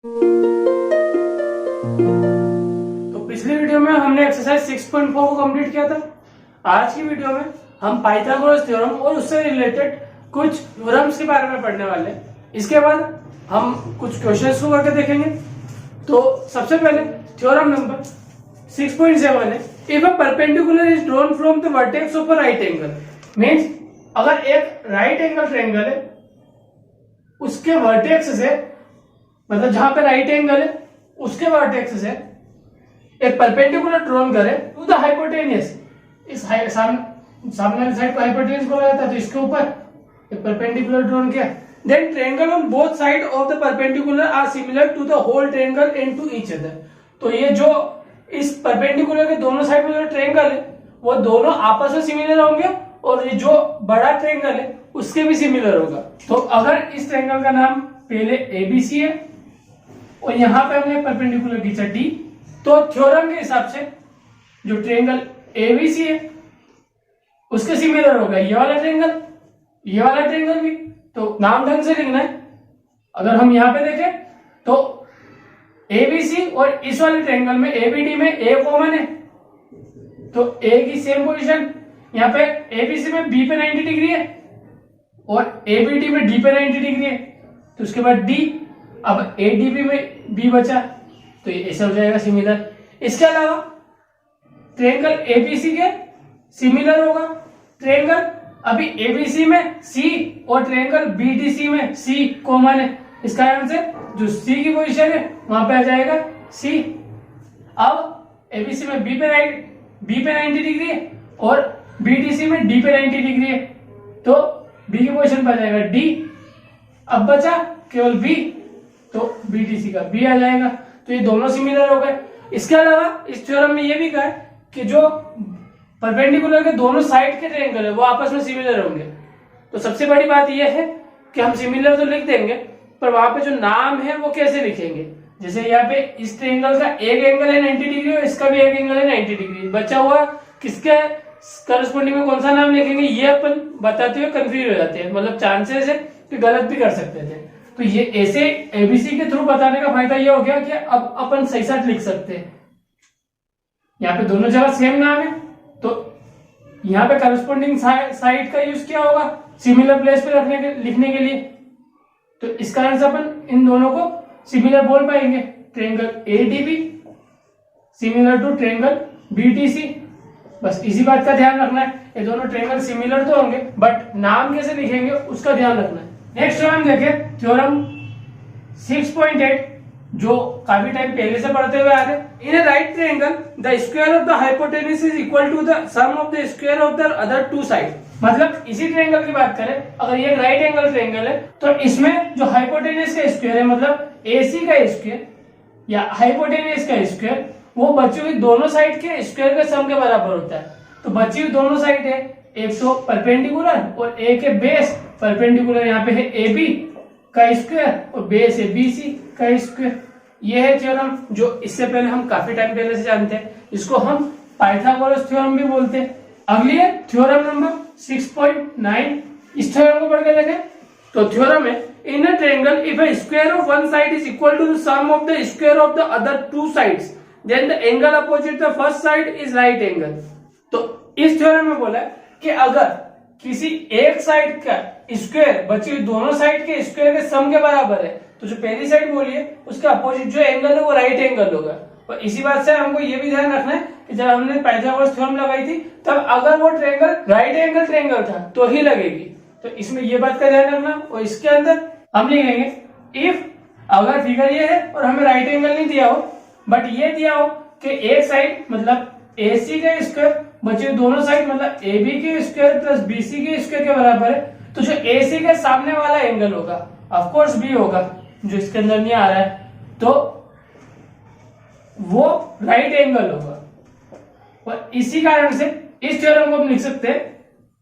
तो पिछली वीडियो में हमने एक्सरसाइज 6.4 को कंप्लीट किया था। आज की वीडियो में हम पाइथागोरस थ्योरम और उससे रिलेटेड कुछ थ्योरम्स के बारे में पढ़ने वाले हैं। इसके बाद हम कुछ क्वेश्चंस को करके देखेंगे। तो सबसे पहले थ्योरम नंबर 6.7 है, if a perpendicular is drawn from the vertex of a right angle. Means अगर एक राइट एंगल ट्रायंगल है, उसके वर्टेक्स से, मतलब जहां पे राइट एंगल है उसके वर्टेक्स से एक परपेंडिकुलर ड्रॉन करे टू द हाइपोटेनियस, इस सामने वाली साइड को हाइपोटेनियस बोला जाता है, तो इसके ऊपर एक परपेंडिकुलर ड्रॉन किया। Then triangle on both side of the perpendicular are similar to the whole triangle and to each other. तो ये जो इस परपेंडिकुलर के दोनों साइड में जो ट्रायंगल है वो दोनों आपस में सिमिलर होंगे और ये जो बड़ा ट्रायंगल है उसके भी सिमिलर होगा। तो अगर इस ट्रायंगल का नाम पहले एबीसी है और यहां पे हमने परपेंडिकुलर खींचा डी, तो थ्योरम के हिसाब से जो ट्रायंगल एबीसी है उसके सिमिलर होगा ये वाला ट्रायंगल, ये वाला ट्रायंगल भी। तो नाम ढंग से लिखना है। अगर हम यहां पे देखें तो एबीसी और इस वाले ट्रायंगल में एबीडी में ए कॉमन है, तो ए की सेम पोजीशन यहाँ पे एबीसी में बी पे 90 डिग्री है और एबीडी में डी पे 90 डिग्री है, तो उसके बाद डी। अब एडीबी में बी बचा तो ये ऐसा हो जाएगा सिमिलर। इसके अलावा ट्रायंगल एबीसी के सिमिलर होगा ट्रायंगल अभी एबीसी में सी और ट्रायंगल बीडीसी में सी कॉमन है, इस कारण से जो सी की पोजीशन है वहां पे आ जाएगा सी। अब एबीसी में बी पे 90 डिग्री है और बीडीसी में डी पे 90 डिग्री है, तो बी की पोजीशन पर आ जाएगा डी। अब बचा केवल बी, तो बीडीसी का बी आ जाएगा, तो ये दोनों सिमिलर हो गए। इसके अलावा इस थ्योरम में ये भी कहा है कि जो परपेंडिकुलर के दोनों साइड के ट्रायंगल है वो आपस में सिमिलर होंगे। तो सबसे बड़ी बात यह है कि हम सिमिलर तो लिख देंगे, पर वहां पे जो नाम है वो कैसे लिखेंगे। जैसे यहाँ पे इस ट्रायंगल का एक एंगल है 90 डिग्री और इसका भी एक एंगल है 90 डिग्री, बचा हुआ किसके करस्पॉन्डिंग में कौन सा नाम लिखेंगे ये अपन बताते हुए कंफ्यूज हो जाते हैं, मतलब चांसेस है कि गलत भी कर सकते थे। तो ये ऐसे एबीसी के थ्रू बताने का फायदा ये हो गया कि अब अपन सही साथ लिख सकते हैं। यहाँ पे दोनों जगह सेम नाम है, तो यहाँ पे करस्पॉन्डिंग साइड का यूज किया होगा सिमिलर प्लेस पे लिखने के लिए, तो इस कारण से अपन इन दोनों को सिमिलर बोल पाएंगे। Triangle ADB similar to triangle BDC, बस इसी बात का ध्यान रखना है। ये दोनों ट्रायंगल सिमिलर तो होंगे बट नाम कैसे लिखेंगे उसका ध्यान रखना है। नेक्स्ट हम देखें थ्योरम 6.8 जो काफी टाइम पहले से पढ़ते हुए आ रहे हैं। In a right triangle the square of the hypotenuse is equal to the sum of the square of the other two side. मतलब इसी ट्रायंगल की बात करें, अगर ये राइट एंगल ट्रायंगल है तो इसमें जो हाइपोटेन्यूज का स्क्वायर है, मतलब एसी का स्क्वायर या हाइपोटेन्यूज का स्क्वायर, वो बची हुई दोनों साइड के स्क्वायर के सम के बराबर होता है। तो बची हुई दोनों साइड है, एक तो परपेंडिकुलर और एक है बेस। परपेंडिकुलर यहाँ पे है AB का स्क्वायर और बेस है BC का स्क्वायर। ये है थ्योरम जो इससे पहले हम काफी टाइम पहले से जानते हैं, इसको हम पाइथागोरस थ्योरम भी बोलते हैं। अगली है थ्योरम नंबर 6.9। इस थ्योरम को पढ़ के देखें तो थ्योरम है in a triangle if a square of one side is equal to the sum of the square of the other two sides then the angle opposite the first side is right angle. तो इस theorem में बोला है कि अगर किसी एक side का स्क्वायर बची हुई दोनों साइड के स्क्वायर के सम के बराबर है, तो जो पहली साइड बोली है उसका अपोजिट जो एंगल है वो राइट एंगल होगा। और इसी बात से हमको ये भी ध्यान रखना है कि जब हमने पाइथागोरस थ्योरम लगाई थी तब अगर वो ट्रायंगल राइट एंगल ट्रायंगल था तो ही लगेगी। तो इसमें ये बात का ध्यान रखना। और इसके अंदर हम लिखेंगे इफ, अगर फिगर ये है और हमें राइट एंगल नहीं दिया हो बट ये दिया हो कि एक साइड मतलब AC का स्क्वायर बचे दोनों साइड मतलब AB के स्क्वायर प्लस BC के स्क्वायर के बराबर है, तो जो AC के सामने वाला एंगल होगा ऑफ कोर्स B होगा, जो इसके अंदर नहीं आ रहा है, तो वो राइट एंगल होगा। और इसी कारण से इस थ्योरम को हम लिख सकते हैं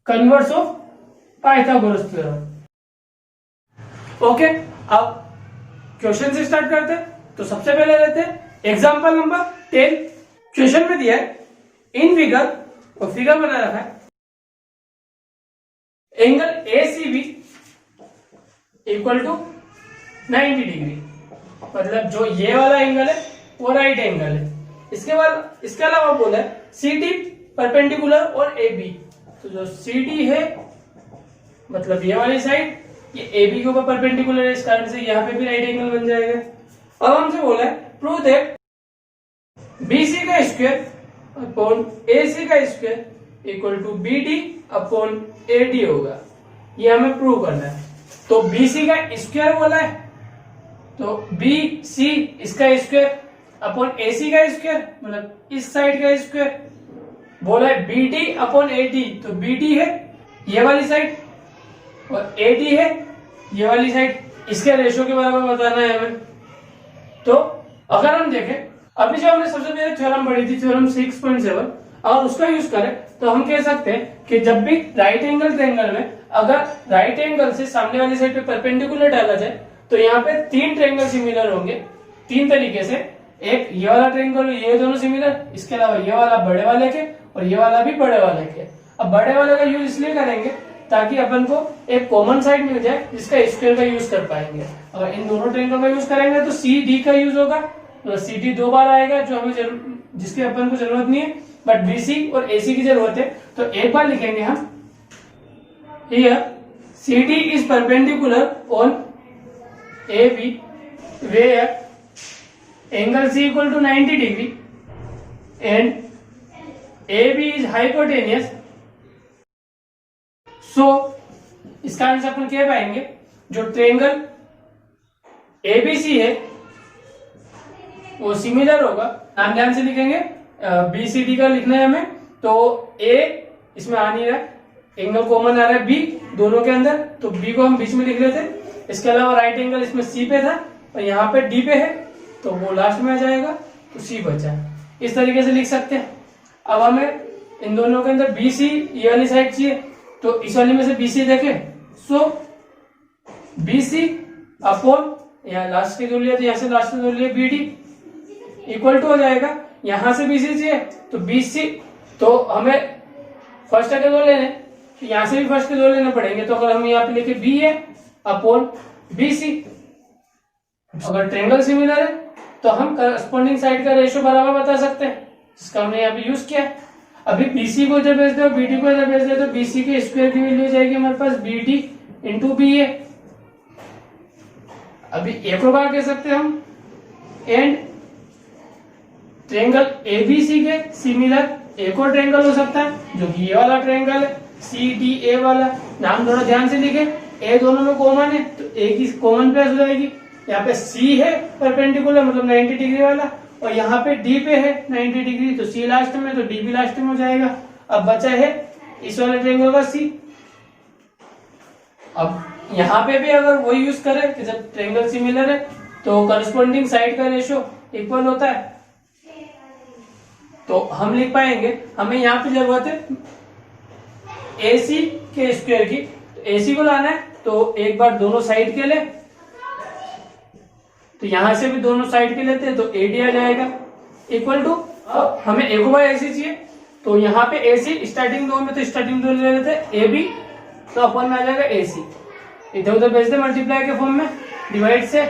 converse of Pythagoras theorem. Okay, अब क्वेश्चन से स्टार्ट करते हैं। तो सबसे पहले लेते हैं एग्जांपल नंबर 10। क्वेश्चन में दिया है इन फिगर, और फिगर बना रखा है angle ACB equal to 90 degree. मतलब जो ये वाला एंगल है वो राइट एंगल है। इसके बाद इसके अलावा बोला है सी डी परपेंडिकुलर और ए बी। तो जो सी डी है मतलब ये वाली साइड, ये ए बी के ऊपर परपेंडिकुलर है, इस कारण से यहाँ पे भी राइट एंगल बन जाएगा। अब हमसे बोला है प्रूव दैट बी सी का स्क्वायर अपॉन ए सी का square equal to B D upon A D होगा। ये हमें प्रूव करना है। तो बी सी का स्क्वायर बोला है, तो बी सी इसका स्क्वायर अपॉन ए सी का स्क्वायर मतलब इस साइड का स्क्वायर। बोला है B D upon A D, तो बी डी है ये वाली साइड और ए डी है ये वाली साइड। इसके रेशो के बारे में बताना है हमें। तो अगर हम देखें अभी जो हमने सबसे पहले थ्योरम पढ़ी थी, थ्योरम 6.7, और उसका यूज करें तो हम कह सकते हैं कि जब भी राइट एंगल ट्रायंगल में अगर राइट एंगल से सामने वाली साइड पे परपेंडिकुलर डाला जाए तो यहाँ पे 3 ट्रायंगल सिमिलर होंगे 3 तरीके से। एक ये वाला ट्रायंगल, ये दोनों सिमिलर, इसके अलावा ये वाला बड़े वाले के और ये वाला भी बड़े वाले के। अब बड़े वाले का यूज इसलिए करेंगे ताकि अपन को एक कॉमन साइड मिल जाए जिसका स्क्वायर का यूज कर पाएंगे। अगर इन दोनों ट्रायंगल का यूज करेंगे तो सी डी का यूज होगा, तो सी डी 2 बार आएगा जो हमें जिसकी अपन को जरूरत नहीं है, बट बी सी और ए सी की जरूरत है। तो एक बार लिखेंगे हम here C D is perpendicular on A B where angle C equal to 90 degree and A B is hypotenuse. So इस कारण से अपन कह पाएंगे जो ट्रायंगल एबीसी है वो सिमिलर होगा। नाम ध्यान से लिखेंगे, बी सी डी का लिखना है हमें। तो ए इसमें आ नहीं रहा, एंगल कॉमन आ रहा है बी दोनों के अंदर, तो बी को हम बीच में लिख रहे थे। इसके अलावा राइट एंगल इसमें सी पे था और यहाँ पे डी पे है, तो वो लास्ट में आ जाएगा, तो सी बचा। इस तरीके से लिख सकते हैं। अब हमें इन दोनों के अंदर बी सी ये वाली साइड चाहिए, तो इस वाली में से बी सी देखे, सो बी सी अपॉन यहाँ लास्ट के जोड़ लिया तो यहाँ से लास्ट के जोड़ लिया बी डी इक्वल टू हो जाएगा। यहां से बीसी चाहिए तो बीसी, तो हमें फर्स्ट के दो लेने, तो यहां से भी फर्स्ट के दो लेने पड़ेंगे। तो अगर हम यहाँ पे लिखे बी है अपॉन बीसी, अगर ट्रायंगल सिमिलर है तो हम करस्पॉन्डिंग साइड का रेशियो बराबर बता सकते हैं, जिसका हमने यहाँ पे यूज किया है। अभी बीसी को इधर भेज दो, बीडी को इधर भेज दो, तो बीसी के स्क्वायर की वैल्यू जाएगी हमारे पास बी डी इंटू बी ए। अभी एक और बार कह सकते हैं हम, एंड ट्रायंगल एबीसी के सिमिलर एक और ट्रायंगल हो सकता है जो कि ये वाला ट्रायंगल है सी डी ए वाला। नाम थोड़ा ध्यान से लिखे, ए दोनों में कॉमन है तो ए की कॉमन प्लेस हो जाएगी। यहाँ पे सी है परपेंडिकुलर मतलब 90 डिग्री वाला, और यहाँ पे डी पे है 90 डिग्री, तो सी लास्ट में तो डी भी लास्ट में हो जाएगा। अब बचा है इस वाले ट्रायंगल का सी। अब यहाँ पे भी अगर वो यूज करें कि जब ट्रायंगल सिमिलर है तो करस्पॉन्डिंग साइड का रेशियो इक्वल होता है, तो हम लिख पाएंगे हमें यहाँ पे जरूरत है AC के स्क्वायर की। तो AC को लाना है तो एक बार दोनों साइड के ले, तो यहां से भी दोनों साइड के लेते हैं तो AD आ जाएगा इक्वल टू, हमें एक बार AC चाहिए तो यहाँ पे AC स्टार्टिंग दो में, तो स्टार्टिंग दो ले लेते हैं AB, तो अपन में आ जाएगा AC। इधर उधर भेज दे मल्टीप्लाई के फॉर्म में डिवाइड से,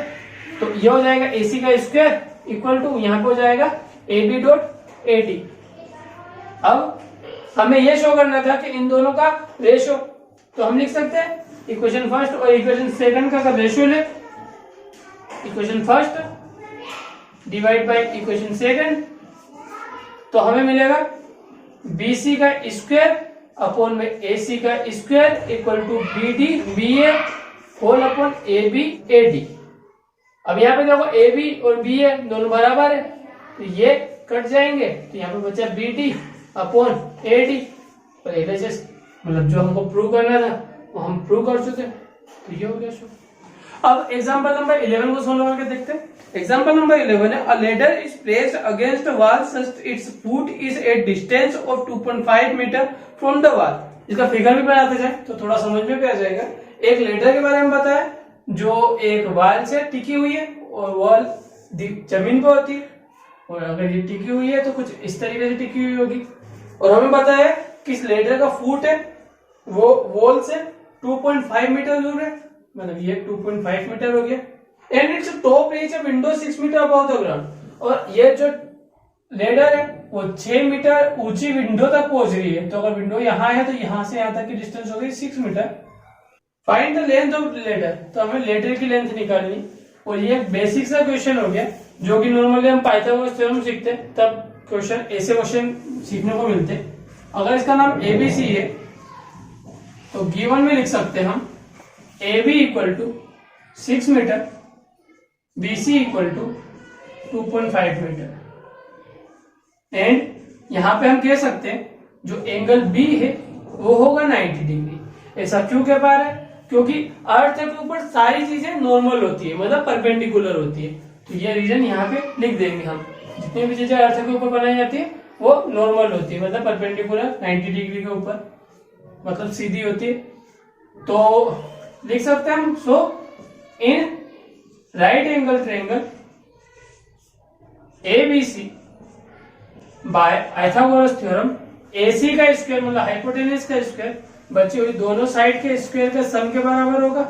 तो ये हो जाएगा AC का स्क्वायर इक्वल टू यहाँ पे हो जाएगा AB डॉट AD। अब हमें यह शो करना था कि इन दोनों का रेशियो, तो हम लिख सकते हैं इक्वेशन फर्स्ट और इक्वेशन सेकंड का रेशियो ले, equation first divide by equation second, तो हमें मिलेगा BC का स्क्वायर अपॉन में AC का square equal to BD BA whole upon AB AD। अब यहाँ पे देखो AB और BA दोनों बराबर है, तो ये कट जाएंगे, तो यहाँ पे बचा BD अपॉन AD। और मतलब जो हमको प्रूव करना था वो हम प्रूव कर चुके, तो ये हो गया शो। अब एग्जांपल नंबर 11 को सॉल्व करके देखते हैं। एग्जांपल नंबर 11 है, a ladder is placed against wall such its foot is at distance of 2.5 metre from the wall. इसका फिगर भी बनाते जाए तो थोड़ा समझ में भी आ जाएगा। एक लेडर के बारे में बताया जो एक वॉल से टिकी हुई है, और वॉल जमीन पे होती है, और अगर ये टिकी हुई है तो कुछ इस तरीके से टिकी हुई होगी। और हमें पता है कि इस लेडर का फुट है वो वॉल से 2.5 मीटर दूर है, मतलब ये 2.5 मीटर हो गया। And its top reach a window 6 metre above the ground. और ये जो लेडर है वो 6 मीटर ऊंची विंडो तक पहुंच रही है। तो अगर विंडो यहाँ है तो यहाँ से यहाँ तक की डिस्टेंस हो गई 6 metre. Find the length of ladder, तो हमें लेडर की लेंथ निकालनी। और ये बेसिक सा क्वेश्चन हो गया जो कि नॉर्मली हम पाइथागोरस थ्योरम सीखते हैं तब क्वेश्चन ऐसे क्वेश्चन सीखने को मिलते। अगर इसका नाम एबीसी है तो गिवन में लिख सकते हैं हम AB equal to 6 metre, BC equal to 2.5 metre. And यहां पे हम कह सकते हैं जो एंगल B है वो होगा 90 डिग्री। ऐसा क्यों कह पा रहे हैं? क्योंकि अर्थ के ऊपर सारी चीजें नॉर्मल होती है, मतलब परपेंडिकुलर होती है। तो ये रीजन यहाँ पे लिख देंगे हम। जितनी भी चीजें अर्थ के ऊपर बनाई जाती है वो नॉर्मल होती है, मतलब परपेंडिकुलर 90 डिग्री के ऊपर, मतलब सीधी होती है। तो लिख सकते हैं हम, so in right angle triangle ABC by Pythagoras theorem AC का स्क्वायर मतलब हाइपोटेनस का स्क्वायर बची हुई दोनों साइड के स्क्वायर के सम के बराबर होगा।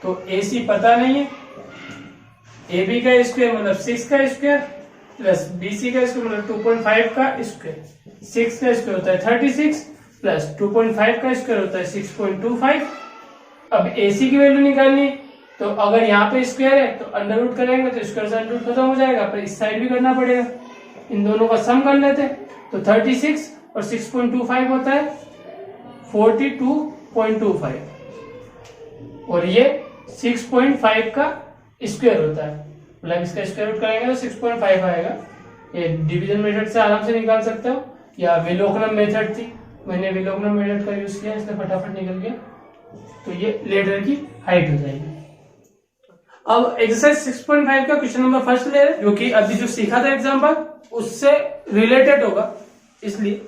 तो AC पता नहीं है, AB का स्क्वायर मतलब 6 का स्क्वायर प्लस BC का स्क्वायर मतलब 2.5 का स्क्वायर। 6 का स्क्वायर होता है 36 प्लस 2.5 का स्क्वायर होता है 6.25। अब AC की वैल्यू निकालनी, तो अगर यहाँ पे स्क्वायर है तो अंडर रूट करेंगे तो स्क्वायर से अंडर रूट खत्म हो जाएगा, पर इस साइड भी करना पड़ेगा। इन दोनों का सम कर लेते हैं, तो 36 और 6.25 होता है 42.25 और ये 6.5 का स्क्वायर होता है, मतलब इसका स्क्वायर रूट करेंगे तो 6.5 आएगा। ये डिवीजन मेथड से आराम से निकाल सकते हो, या विलोकनम मेथड थी, मैंने विलोकनम मेथड का यूज किया इसलिए फटाफट निकल गया। तो ये लेडर की हाइट हो जाएगी। अब एक्सरसाइज 6.5 का क्वेश्चन नंबर फर्स्ट ले रहे हैं, जो कि अभी जो सीखा था एग्जाम्पल उससे रिलेटेड होगा, इसलिए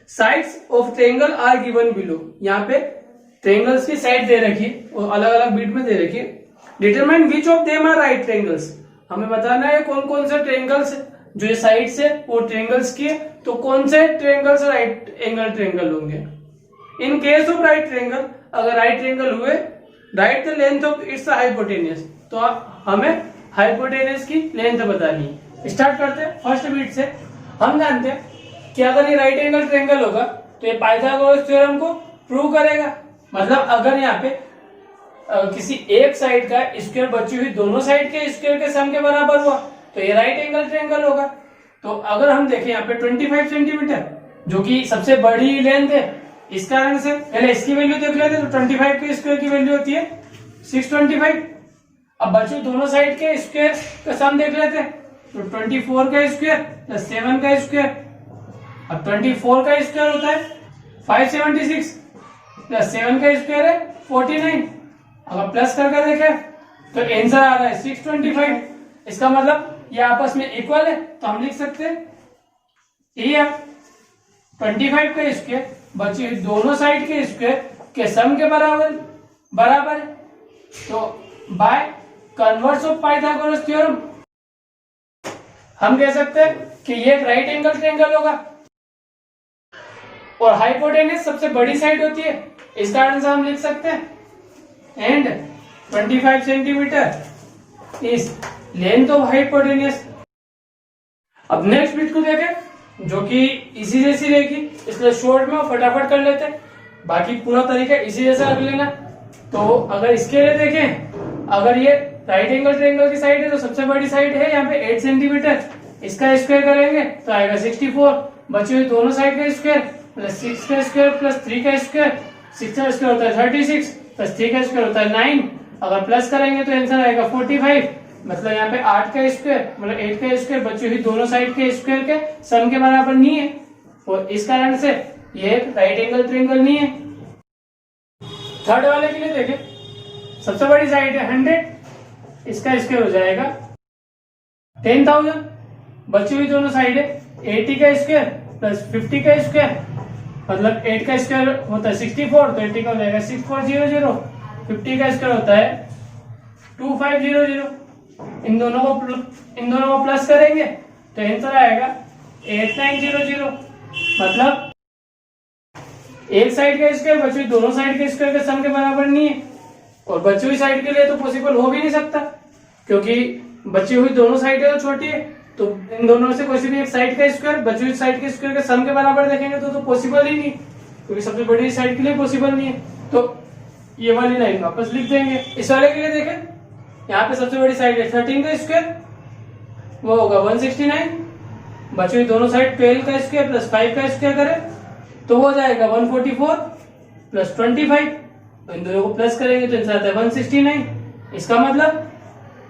sides of triangle are given below. यहाँ पे ट्रायंगल्स की साइड दे रखी है और अलग अलग बीट में दे रखी है। Determine which of them are right triangles, हमें बताना है कौन कौन से ट्रायंगल्स जो ये साइड से वो ट्रायंगल्स की है, तो कौन से ट्रायंगल्स राइट एंगल ट्रायंगल होंगे। In case of right triangle, अगर राइट ट्रायंगल हुए, right the length of its hypotenuse, तो हमें हाइपोटेनस की लेंथ बतानी है। स्टार्ट करते हैं फर्स्ट बीट से। हम जानते हैं कि अगर ये राइट एंगल ट्रायंगल होगा तो ये पाइथागोरस थ्योरम को प्रूव करेगा। मतलब अगर यहाँ पे किसी एक साइड का स्क्वायर बची हुई दोनों साइड के स्क्वायर के सम के बराबर हुआ तो ये राइट एंगल ट्रायंगल होगा। तो अगर हम देखें यहाँ पे 25 सेंटीमीटर जो कि सबसे बड़ी लेंथ है, इस कारण से पहले इसकी वैल्यू देख लेते हैं। तो 25 के स्क्वायर की वैल्यू होती है 625। अब बची दोनों साइड के स्क्वायर का सम देख लेते हैं, तो 24 का स्क्वायर प्लस 7 का स्क्वायर। अब 24 का स्क्वायर होता है 576 प्लस 7 का स्क्वायर है 49। अगर प्लस करके देखें तो आंसर आ रहा है 625। इसका मतलब ये आपस में इक्वल है, तो हम लिख सकते हैं ये 25 का स्क्वायर बची हुई दोनों साइड के स्क्वायर के सम के बराबर है। तो by converse of Pythagoras theorem हम कह सकते हैं कि ये एक राइट एंगल ट्रायंगल होगा और हाइपोटेनस सबसे बड़ी साइड होती है, इस कारण से हम लिख सकते हैं and 25 centimetre is length of hypotenuse. अब नेक्स्ट बिट को देखें जो कि इसी जैसी रहेगी, इसलिए शॉर्ट में फटाफट कर लेते हैं, बाकी पूरा तरीका इसी जैसा कर लेना। तो अगर इसके लिए देखें, अगर ये राइट एंगल ट्रायंगल की साइड है तो सबसे बड़ी साइड है यहाँ पे 8 सेंटीमीटर, इसका स्क्वायर करेंगे तो आएगा 64। बची हुई दोनों साइड का स्क्वायर प्लस 6 का स्क्वायर प्लस 3 का स्क्वायर, 6 का स्क्वायर होता है 36 प्लस 3 का स्क्वायर होता है 9। अगर प्लस करेंगे तो आंसर आएगा 45। मतलब यहाँ पे 8 का स्क्वायर मतलब 8 का स्क्वायर बची हुई दोनों साइड के स्क्वायर के सम के बराबर नहीं है, और इस कारण से ये राइट एंगल ट्रायंगल नहीं है। थर्ड वाले के लिए देखें, सबसे बड़ी साइड है 100, इसका स्क्वायर हो जाएगा 10,000। बची हुई दोनों साइड है 80 का स्क्वायर प्लस 50 का स्क्वायर, मतलब 8 का स्क्वायर होता है 64, तो 80 का हो जाएगा 6400, 50 का स्क्वायर होता है 2500। इन दोनों को प्लस करेंगे तो आंसर आएगा 8900। मतलब एक साइड का स्क्वायर बची हुई दोनों साइड के स्क्वायर के सम के बराबर नहीं है, और बची हुई साइड के लिए तो पॉसिबल हो भी नहीं सकता। क्योंकि बची हुई दोनों साइडें तो छोटी है, तो इन दोनों में से कोई भी एक साइड का स्क्वायर बची हुई साइड के स्क्वायर के सम के बराबर देखेंगे तो पॉसिबल ही नहीं, क्योंकि सबसे बड़ी साइड के लिए पॉसिबल नहीं है। तो ये वाली लाइन वापस लिख देंगे। इस वाले के लिए देखें, यहाँ पे सबसे बड़ी साइड है 13 का स्क्वायर, वो होगा 169, बची हुई दोनों साइड 12 का स्क्वायर प्लस 5 का स्क्वायर करें तो हो जाएगा 144 प्लस 25, इन दोनों को प्लस करेंगे तो आता है 169। इसका मतलब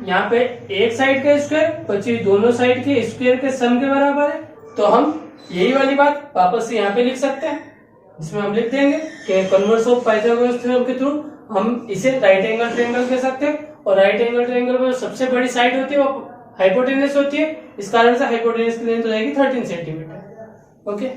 यहाँ पे एक साइड का स्क्वायर बची दोनों साइड के स्क्वायर के सम के बराबर है। तो हम यही वाली बात वापस से यहाँ पे लिख सकते हैं, जिसमें हम लिख देंगे कि कन्वर्स ऑफ पाइथागोरस थ्योरम के थ्रू हम इसे राइट एंगल ट्रायंगल कह सकते हैं। और राइट एंगल ट्रायंगल में सबसे बड़ी साइड होती है वो हाइपोटेनस होती है, इस कारण से हाइपोटेनस की लेंथ हो जाएगी 13 सेंटीमीटर। ओके।